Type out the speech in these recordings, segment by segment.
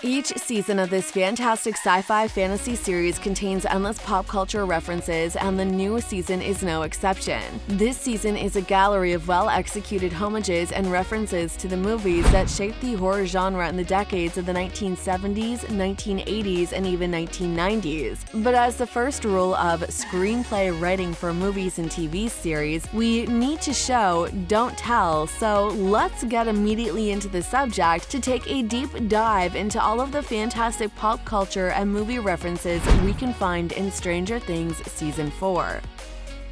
Each season of this fantastic sci-fi fantasy series contains endless pop culture references, and the new season is no exception. This season is a gallery of well-executed homages and references to the movies that shaped the horror genre in the decades of the 1970s, 1980s, and even 1990s. But as the first rule of screenplay writing for movies and TV series, we need to show, don't tell, so let's get immediately into the subject to take a deep dive into all of the fantastic pop culture and movie references we can find in Stranger Things Season 4.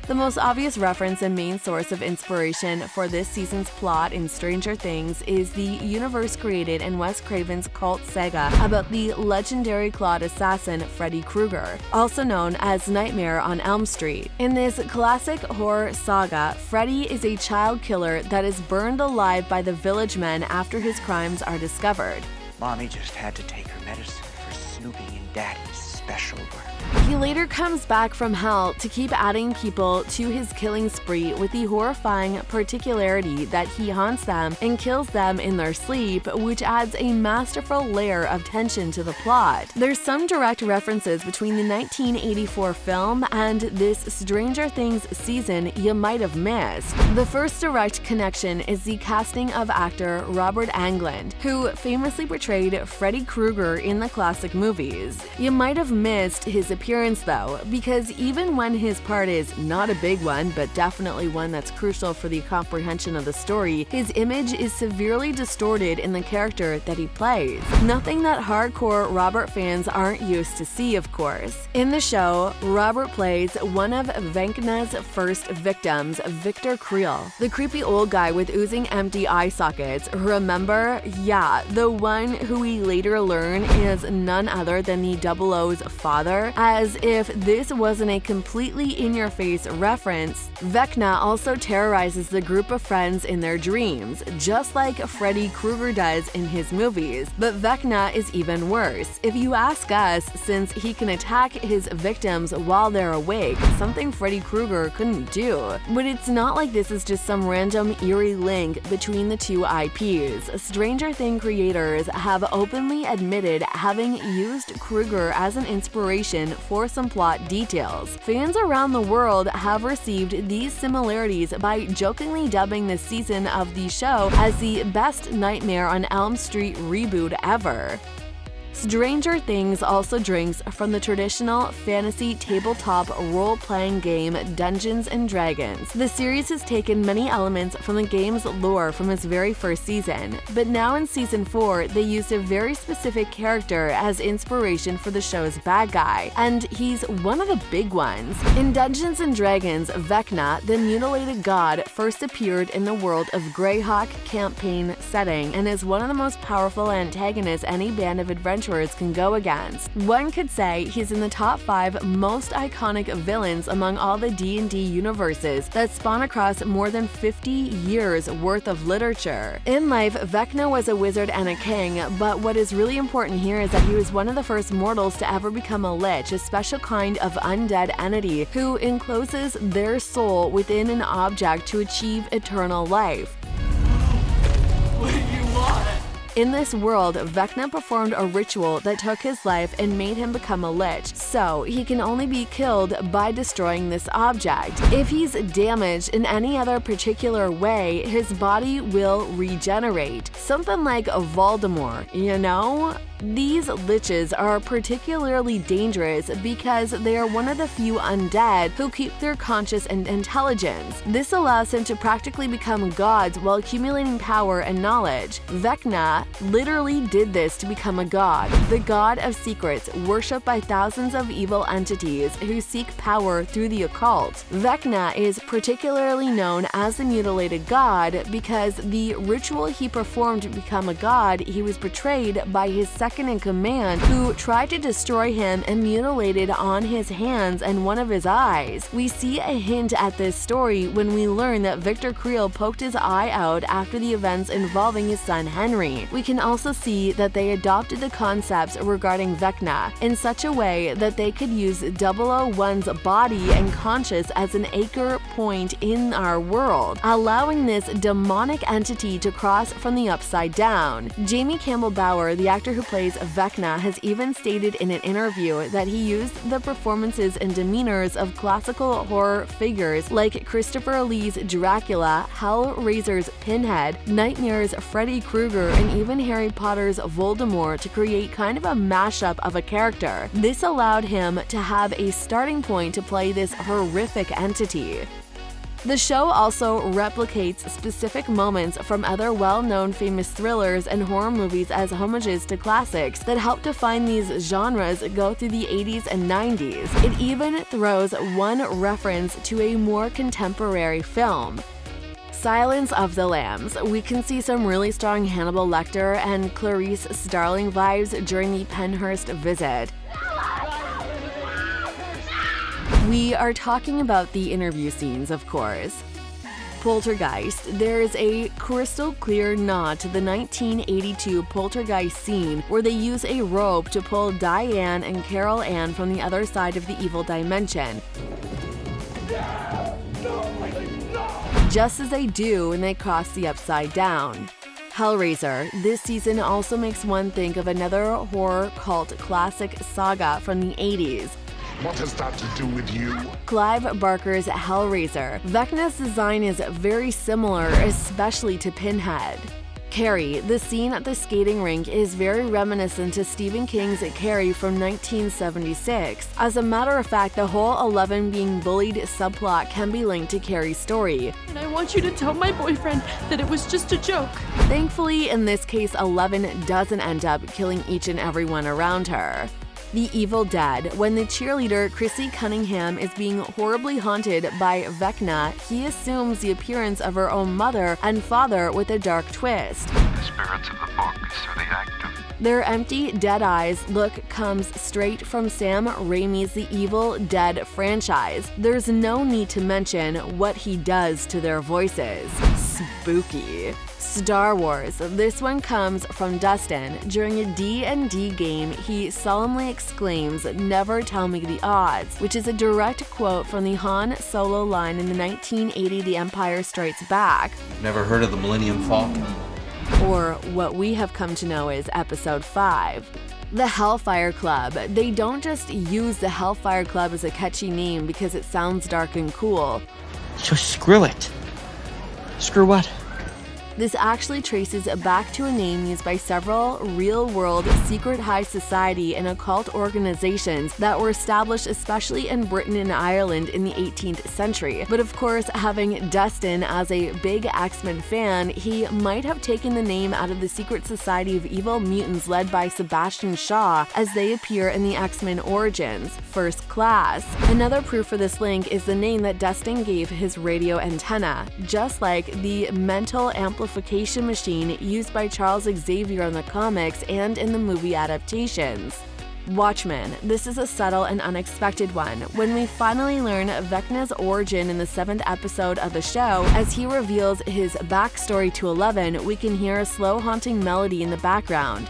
The most obvious reference and main source of inspiration for this season's plot in Stranger Things is the universe created in Wes Craven's cult saga about the legendary clawed assassin Freddy Krueger, also known as Nightmare on Elm Street. In this classic horror saga, Freddy is a child killer that is burned alive by the village men after his crimes are discovered. Mommy just had to take her medicine for snooping in Daddy's special work. He later comes back from hell to keep adding people to his killing spree with the horrifying particularity that he haunts them and kills them in their sleep, which adds a masterful layer of tension to the plot. There's some direct references between the 1984 film and this Stranger Things season you might have missed. The first direct connection is the casting of actor Robert Englund, who famously portrayed Freddy Krueger in the classic movies. You might have missed his appearance though, because even when his part is not a big one, but definitely one that's crucial for the comprehension of the story, his image is severely distorted in the character that he plays. Nothing that hardcore Robert fans aren't used to see, of course. In the show, Robert plays one of Vecna's first victims, Victor Creel, the creepy old guy with oozing empty eye sockets. Remember? Yeah, the one who we later learn is none other than the 00's father. As if this wasn't a completely in-your-face reference, Vecna also terrorizes the group of friends in their dreams, just like Freddy Krueger does in his movies. But Vecna is even worse, if you ask us, since he can attack his victims while they're awake, something Freddy Krueger couldn't do. But it's not like this is just some random eerie link between the two IPs. Stranger Things creators have openly admitted having used Krueger as an inspiration for some plot details. Fans around the world have received these similarities by jokingly dubbing this season of the show as the best Nightmare on Elm Street reboot ever. Stranger Things also drinks from the traditional fantasy tabletop role-playing game Dungeons & Dragons. The series has taken many elements from the game's lore from its very first season, but now in Season 4, they used a very specific character as inspiration for the show's bad guy, and he's one of the big ones. In Dungeons & Dragons, Vecna, the mutilated god, first appeared in the world of Greyhawk campaign setting and is one of the most powerful antagonists any band of adventurers can go against. One could say he's in the top 5 most iconic villains among all the D&D universes that spawn across more than 50 years worth of literature. In life, Vecna was a wizard and a king, but what is really important here is that he was one of the first mortals to ever become a lich, a special kind of undead entity who encloses their soul within an object to achieve eternal life. What do you want? In this world, Vecna performed a ritual that took his life and made him become a lich, so he can only be killed by destroying this object. If he's damaged in any other particular way, his body will regenerate. Something like a Voldemort, you know? These liches are particularly dangerous because they are one of the few undead who keep their conscience and intelligence. This allows him to practically become gods while accumulating power and knowledge. Vecna literally did this to become a god, the god of secrets, worshipped by thousands of evil entities who seek power through the occult. Vecna is particularly known as the mutilated god because the ritual he performed to become a god, he was betrayed by his second in command, who tried to destroy him and mutilated on his hands and one of his eyes. We see a hint at this story when we learn that Victor Creel poked his eye out after the events involving his son Henry. We can also see that they adopted the concepts regarding Vecna in such a way that they could use 001's body and conscience as an anchor point in our world, allowing this demonic entity to cross from the upside down. Jamie Campbell Bower, the actor who plays Vecna, has even stated in an interview that he used the performances and demeanors of classical horror figures like Christopher Lee's Dracula, Hellraiser's Pinhead, Nightmare's Freddy Krueger, and even Harry Potter's Voldemort to create kind of a mashup of a character. This allowed him to have a starting point to play this horrific entity. The show also replicates specific moments from other well-known famous thrillers and horror movies as homages to classics that help define these genres go through the 80s and 90s. It even throws one reference to a more contemporary film. Silence of the Lambs. We can see some really strong Hannibal Lecter and Clarice Starling vibes during the Penhurst visit. We are talking about the interview scenes, of course. Poltergeist. There's a crystal clear nod to the 1982 Poltergeist scene where they use a rope to pull Diane and Carol Ann from the other side of the evil dimension. Just as they do when they cross the upside down. Hellraiser. This season also makes one think of another horror cult classic saga from the 80s. What has that to do with you? Clive Barker's Hellraiser. Vecna's design is very similar, especially to Pinhead. Carrie. The scene at the skating rink is very reminiscent to Stephen King's Carrie from 1976. As a matter of fact, the whole 11 being bullied subplot can be linked to Carrie's story. And I want you to tell my boyfriend that it was just a joke. Thankfully, in this case, 11 doesn't end up killing each and everyone around her. The Evil Dead. When the cheerleader Chrissy Cunningham is being horribly haunted by Vecna, he assumes the appearance of her own mother and father with a dark twist. The spirits of the book, so the act of Their empty, dead eyes look comes straight from Sam Raimi's The Evil Dead franchise. There's no need to mention what he does to their voices. Spooky. Star Wars. This one comes from Dustin. During a D&D game, he solemnly exclaims, "Never tell me the odds," which is a direct quote from the Han Solo line in the 1980 The Empire Strikes Back. Never heard of the Millennium Falcon? Or what we have come to know as Episode 5. The Hellfire Club. They don't just use the Hellfire Club as a catchy name because it sounds dark and cool. So screw it. Screw what? This actually traces back to a name used by several real-world secret high society and occult organizations that were established especially in Britain and Ireland in the 18th century. But of course, having Dustin as a big X-Men fan, he might have taken the name out of the secret society of evil mutants led by Sebastian Shaw as they appear in the X-Men Origins, First Class. Another proof for this link is the name that Dustin gave his radio antenna, just like the mental amplification machine used by Charles Xavier in the comics and in the movie adaptations. Watchmen. This is a subtle and unexpected one. When we finally learn Vecna's origin in the 7th episode of the show, as he reveals his backstory to Eleven, we can hear a slow haunting melody in the background.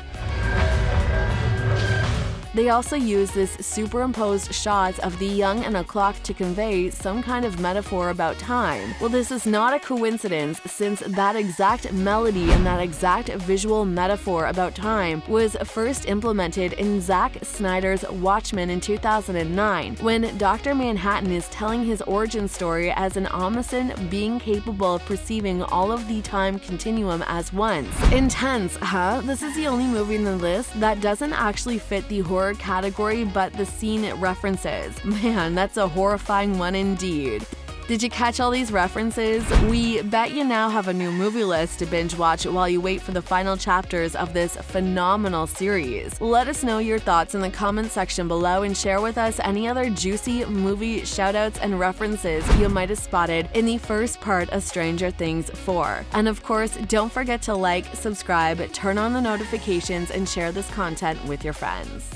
They also use this superimposed shots of the young and a clock to convey some kind of metaphor about time. Well, this is not a coincidence, since that exact melody and that exact visual metaphor about time was first implemented in Zack Snyder's Watchmen in 2009, when Dr. Manhattan is telling his origin story as an omniscient being capable of perceiving all of the time continuum as once. Intense, huh? This is the only movie in the list that doesn't actually fit the horror category, but the scene it references. Man, that's a horrifying one indeed. Did you catch all these references? We bet you now have a new movie list to binge watch while you wait for the final chapters of this phenomenal series. Let us know your thoughts in the comment section below and share with us any other juicy movie shoutouts and references you might have spotted in the first part of Stranger Things 4. And of course, don't forget to like, subscribe, turn on the notifications, and share this content with your friends.